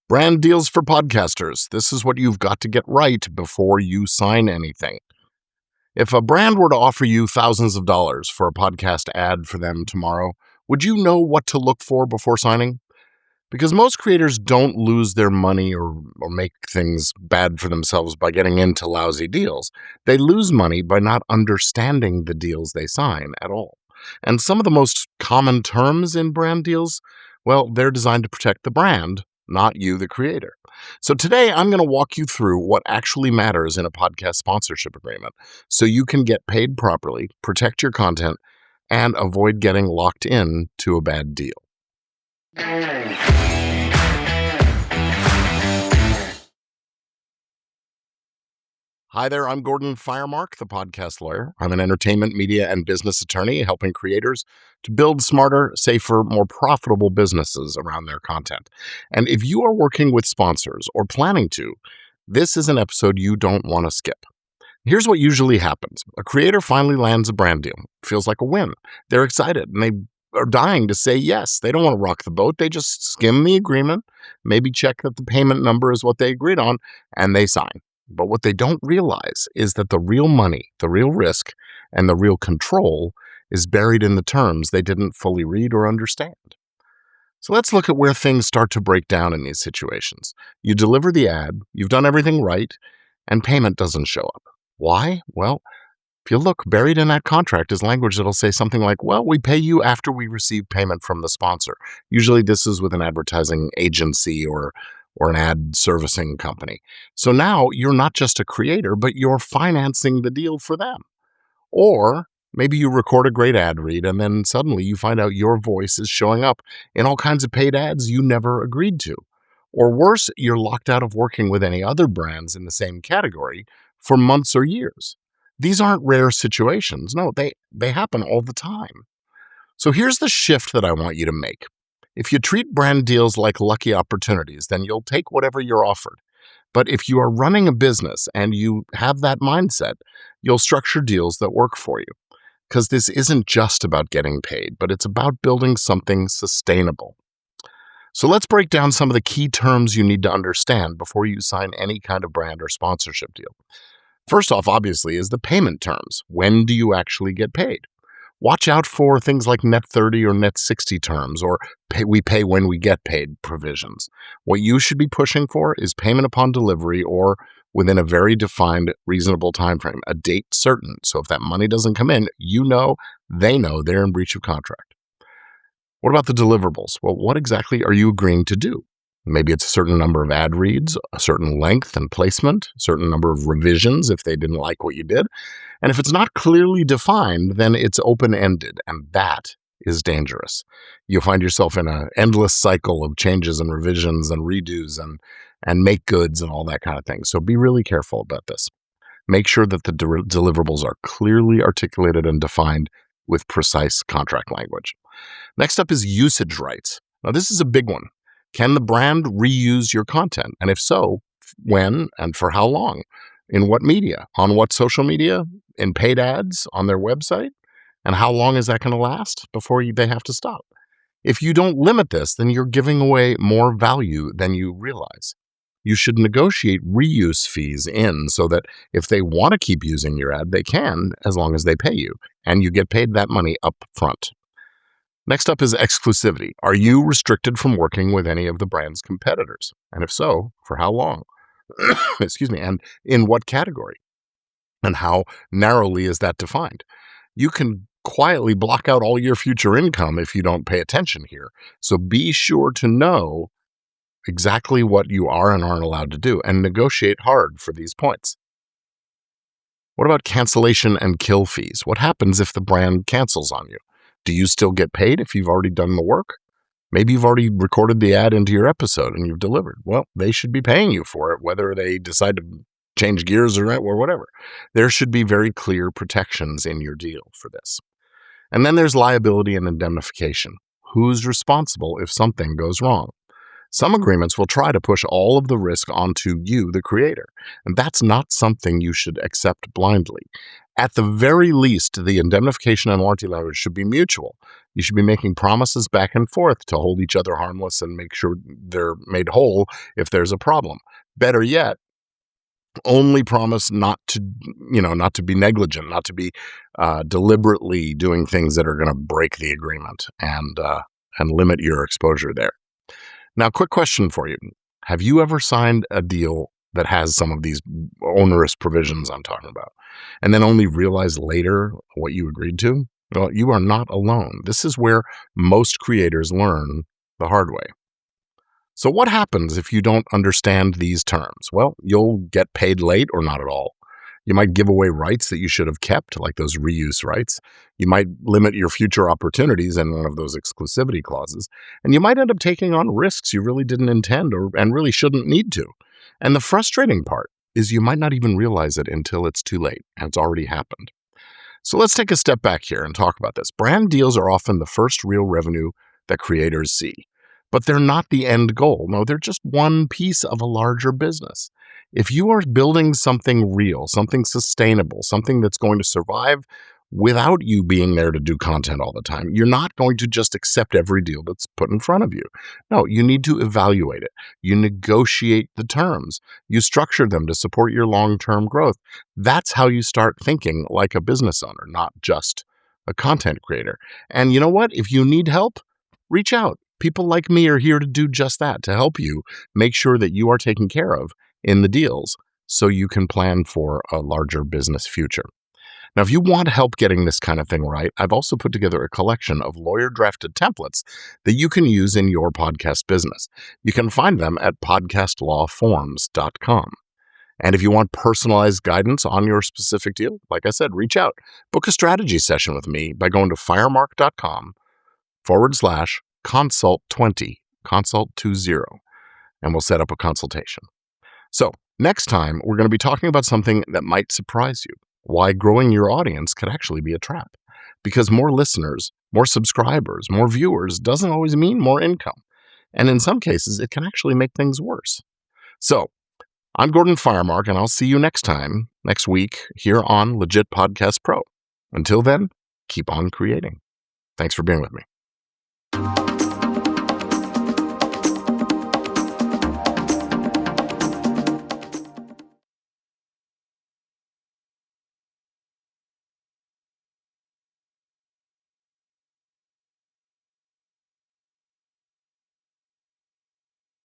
Brand deals for podcasters. This is what you've got to get right before you sign anything. If a brand were to offer you thousands of dollars for a podcast ad for them tomorrow, would you know what to look for before signing? Because most creators don't lose their money or make things bad for themselves by getting into lousy deals. They lose money by not understanding the deals they sign at all. And some of the most common terms in brand deals, well, they're designed to protect the brand, not you, the creator. So today I'm going to walk you through what actually matters in a podcast sponsorship agreement so you can get paid properly, protect your content, and avoid getting locked in to a bad deal. Hi there, I'm Gordon Firemark, the podcast lawyer. I'm an entertainment, media, and business attorney helping creators to build smarter, safer, more profitable businesses around their content. And if you are working with sponsors or planning to, this is an episode you don't want to skip. Here's what usually happens. A creator finally lands a brand deal. Feels like a win. They're excited and they are dying to say yes. They don't want to rock the boat. They just skim the agreement, maybe check that the payment number is what they agreed on, and they sign. But what they don't realize is that the real money, the real risk, and the real control is buried in the terms they didn't fully read or understand. So let's look at where things start to break down in these situations. You deliver the ad, you've done everything right, and payment doesn't show up. Why? Well, if you look, buried in that contract is language that'll say something like, well, we pay you after we receive payment from the sponsor. Usually this is with an advertising agency or an ad servicing company. So now you're not just a creator, but you're financing the deal for them. Or maybe you record a great ad read and then suddenly you find out your voice is showing up in all kinds of paid ads you never agreed to. Or worse, you're locked out of working with any other brands in the same category for months or years. These aren't rare situations. No, they happen all the time. So here's the shift that I want you to make. If you treat brand deals like lucky opportunities, then you'll take whatever you're offered. But if you are running a business and you have that mindset, you'll structure deals that work for you. Because this isn't just about getting paid, but it's about building something sustainable. So let's break down some of the key terms you need to understand before you sign any kind of brand or sponsorship deal. First off, obviously, is the payment terms. When do you actually get paid? Watch out for things like net 30 or net 60 terms or we pay when we get paid provisions. What you should be pushing for is payment upon delivery or within a very defined, reasonable time frame, a date certain. So if that money doesn't come in, they know they're in breach of contract. What about the deliverables? Well, what exactly are you agreeing to do? Maybe it's a certain number of ad reads, a certain length and placement, a certain number of revisions if they didn't like what you did. And if it's not clearly defined, then it's open-ended, and that is dangerous. You'll find yourself in an endless cycle of changes and revisions and redos and make goods and all that kind of thing. So be really careful about this. Make sure that the deliverables are clearly articulated and defined with precise contract language. Next up is usage rights. Now, this is a big one. Can the brand reuse your content? And if so, when and for how long? In what media? On what social media? In paid ads? On their website? And how long is that going to last before they have to stop? If you don't limit this, then you're giving away more value than you realize. You should negotiate reuse fees in so that if they want to keep using your ad, they can, as long as they pay you, and you get paid that money up front. Next up is exclusivity. Are you restricted from working with any of the brand's competitors? And if so, for how long? Excuse me. And in what category? And how narrowly is that defined? You can quietly block out all your future income if you don't pay attention here. So be sure to know exactly what you are and aren't allowed to do and negotiate hard for these points. What about cancellation and kill fees? What happens if the brand cancels on you? Do you still get paid if you've already done the work? Maybe you've already recorded the ad into your episode and you've delivered. Well, they should be paying you for it, whether they decide to change gears or whatever. There should be very clear protections in your deal for this. And then there's liability and indemnification. Who's responsible if something goes wrong? Some agreements will try to push all of the risk onto you, the creator. And that's not something you should accept blindly. At the very least, the indemnification and warranty language should be mutual. You should be making promises back and forth to hold each other harmless and make sure they're made whole if there's a problem. Better yet, only promise not to be negligent, not to be deliberately doing things that are going to break the agreement and limit your exposure there. Now, quick question for you. Have you ever signed a deal that has some of these onerous provisions I'm talking about, and then only realized later what you agreed to? Well, you are not alone. This is where most creators learn the hard way. So what happens if you don't understand these terms? Well, you'll get paid late or not at all. You might give away rights that you should have kept, like those reuse rights. You might limit your future opportunities in one of those exclusivity clauses. And you might end up taking on risks you really didn't intend and really shouldn't need to. And the frustrating part is you might not even realize it until it's too late and it's already happened. So let's take a step back here and talk about this. Brand deals are often the first real revenue that creators see, but they're not the end goal. No, they're just one piece of a larger business. If you are building something real, something sustainable, something that's going to survive without you being there to do content all the time, you're not going to just accept every deal that's put in front of you. No, you need to evaluate it. You negotiate the terms. You structure them to support your long-term growth. That's how you start thinking like a business owner, not just a content creator. And you know what? If you need help, reach out. People like me are here to do just that, to help you make sure that you are taken care of in the deals so you can plan for a larger business future. Now, if you want help getting this kind of thing right, I've also put together a collection of lawyer-drafted templates that you can use in your podcast business. You can find them at podcastlawforms.com. And if you want personalized guidance on your specific deal, like I said, reach out. Book a strategy session with me by going to firemark.com/consult20, consult 20, and we'll set up a consultation. So next time, we're going to be talking about something that might surprise you. Why growing your audience could actually be a trap. Because more listeners, more subscribers, more viewers doesn't always mean more income. And in some cases, it can actually make things worse. So I'm Gordon Firemark, and I'll see you next week, here on Legit Podcast Pro. Until then, keep on creating. Thanks for being with me.